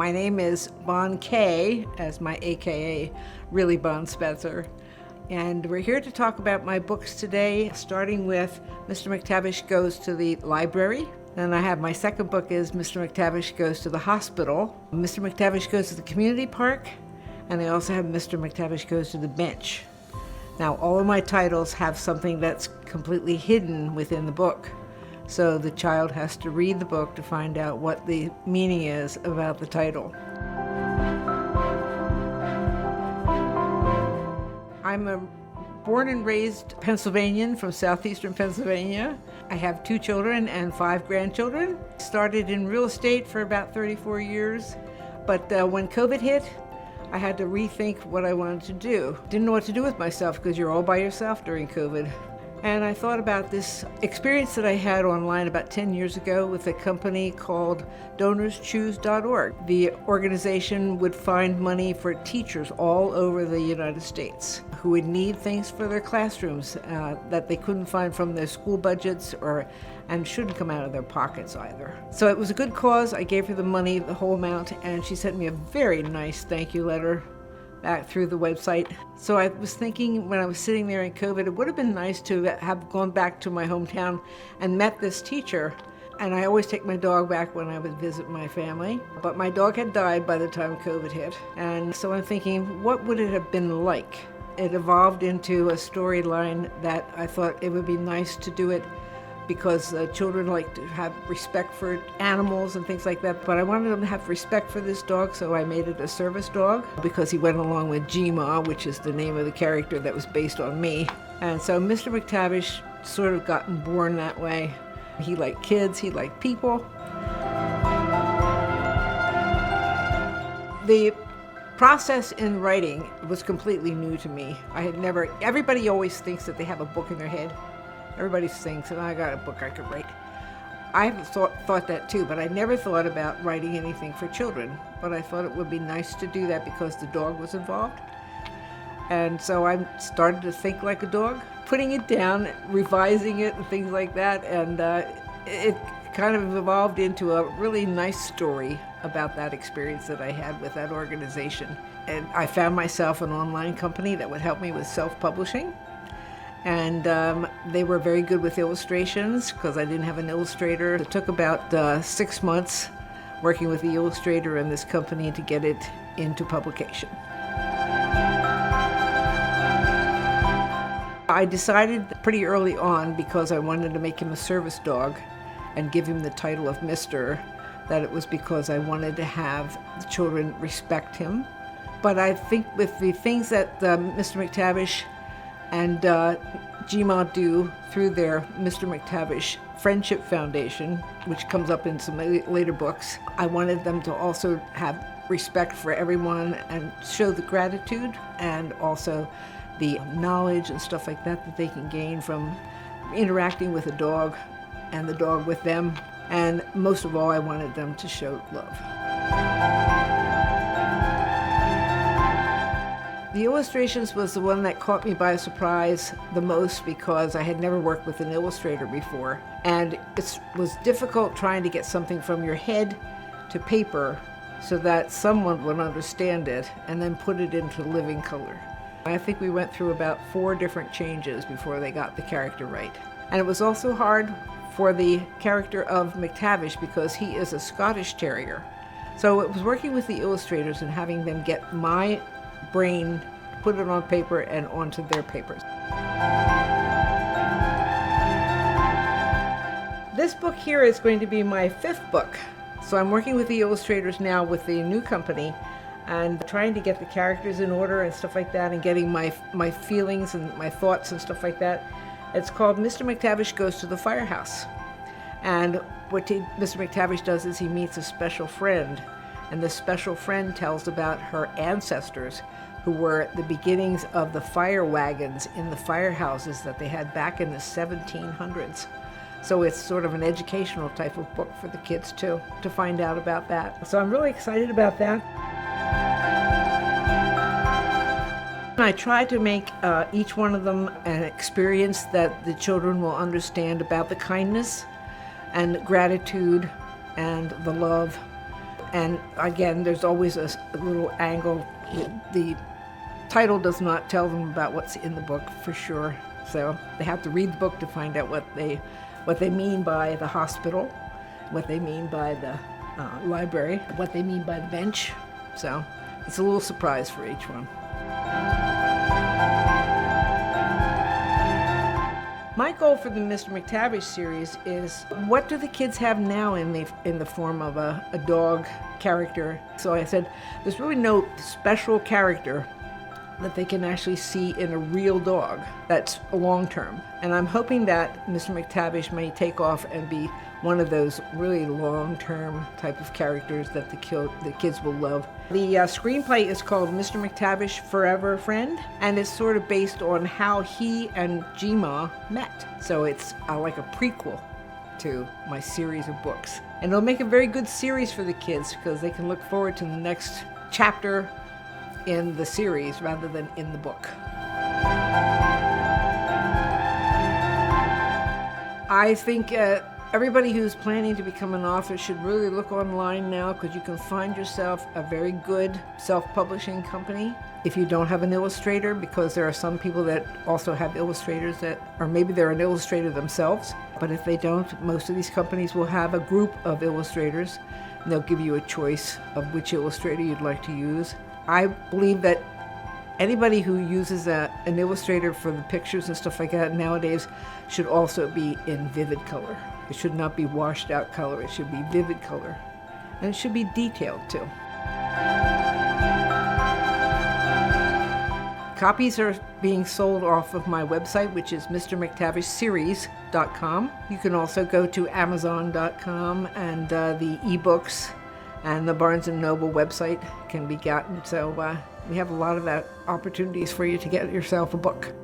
My name is Bon K, as my AKA really Bon Spencer. And we're here to talk about my books today, starting with Mr. McTavish Goes to the Library. Then I have my second book is Mr. McTavish Goes to the Hospital. Mr. McTavish Goes to the Community Park. And I also have Mr. McTavish Goes to the Bench. Now, all of my titles have something that's completely hidden within the book. So the child has to read the book to find out what the meaning is about the title. I'm a born and raised Pennsylvanian from southeastern Pennsylvania. I have 2 children and 5 grandchildren. Started in real estate for about 34 years, but when COVID hit, I had to rethink what I wanted to do. Didn't know what to do with myself because you're all by yourself during COVID. And I thought about this experience that I had online about 10 years ago with a company called DonorsChoose.org. The organization would find money for teachers all over the United States who would need things for their classrooms that they couldn't find from their school budgets and shouldn't come out of their pockets either. So it was a good cause. I gave her the money, the whole amount, and she sent me a very nice thank you letter back through the website. So I was thinking when I was sitting there in COVID, it would have been nice to have gone back to my hometown and met this teacher. And I always take my dog back when I would visit my family. But my dog had died by the time COVID hit. And so I'm thinking, what would it have been like? It evolved into a storyline that I thought it would be nice to do it because children like to have respect for animals and things like that. But I wanted them to have respect for this dog, so I made it a service dog because he went along with G-Ma, which is the name of the character that was based on me. And so Mr. McTavish sort of gotten born that way. He liked kids, he liked people. The process in writing was completely new to me. Everybody always thinks that they have a book in their head. Everybody thinks, and I got a book I could write. I thought that too, but I never thought about writing anything for children. But I thought it would be nice to do that because the dog was involved. And so I started to think like a dog, putting it down, revising it and things like that. And it kind of evolved into a really nice story about that experience that I had with that organization. And I found myself an online company that would help me with self-publishing. And they were very good with illustrations because I didn't have an illustrator. It took about 6 months working with the illustrator and this company to get it into publication. I decided pretty early on, because I wanted to make him a service dog and give him the title of Mr., that it was because I wanted to have the children respect him. But I think with the things that Mr. McTavish and G-Ma do through their Mr. McTavish Friendship Foundation, which comes up in some later books, I wanted them to also have respect for everyone and show the gratitude and also the knowledge and stuff like that they can gain from interacting with a dog and the dog with them. And most of all, I wanted them to show love. The illustrations was the one that caught me by surprise the most because I had never worked with an illustrator before. And it was difficult trying to get something from your head to paper so that someone would understand it and then put it into living color. I think we went through about 4 different changes before they got the character right. And it was also hard for the character of McTavish because he is a Scottish Terrier. So it was working with the illustrators and having them get my brain, put it on paper and onto their papers. This book here is going to be my 5th book. So I'm working with the illustrators now with the new company and trying to get the characters in order and stuff like that and getting my feelings and my thoughts and stuff like that. It's called Mr. McTavish Goes to the Firehouse. And what Mr. McTavish does is he meets a special friend. And this special friend tells about her ancestors who were the beginnings of the fire wagons in the firehouses that they had back in the 1700s. So it's sort of an educational type of book for the kids too, to find out about that. So I'm really excited about that. I try to make each one of them an experience that the children will understand about the kindness and gratitude and the love And again, there's always a little angle. The title does not tell them about what's in the book for sure. So they have to read the book to find out what they mean by the hospital, what they mean by the library, what they mean by the bench. So it's a little surprise for each one. My goal for the Mr. McTavish series is, what do the kids have now in the form of a dog character? So I said, there's really no special character that they can actually see in a real dog that's long term. And I'm hoping that Mr. McTavish may take off and be one of those really long term type of characters that the kids will love. The screenplay is called Mr. McTavish Forever Friend, and it's sort of based on how he and Gma met. So it's like a prequel to my series of books. And it'll make a very good series for the kids because they can look forward to the next chapter in the series rather than in the book. I think everybody who's planning to become an author should really look online now, because you can find yourself a very good self-publishing company if you don't have an illustrator, because there are some people that also have illustrators or maybe they're an illustrator themselves. But if they don't, most of these companies will have a group of illustrators, and they'll give you a choice of which illustrator you'd like to use. I believe that anybody who uses an illustrator for the pictures and stuff like that nowadays should also be in vivid color. It should not be washed out color. It should be vivid color. And it should be detailed too. Copies are being sold off of my website, which is mrmctavishseries.com. You can also go to amazon.com, and the ebooks and the Barnes & Noble website can be gotten. So we have a lot of opportunities for you to get yourself a book.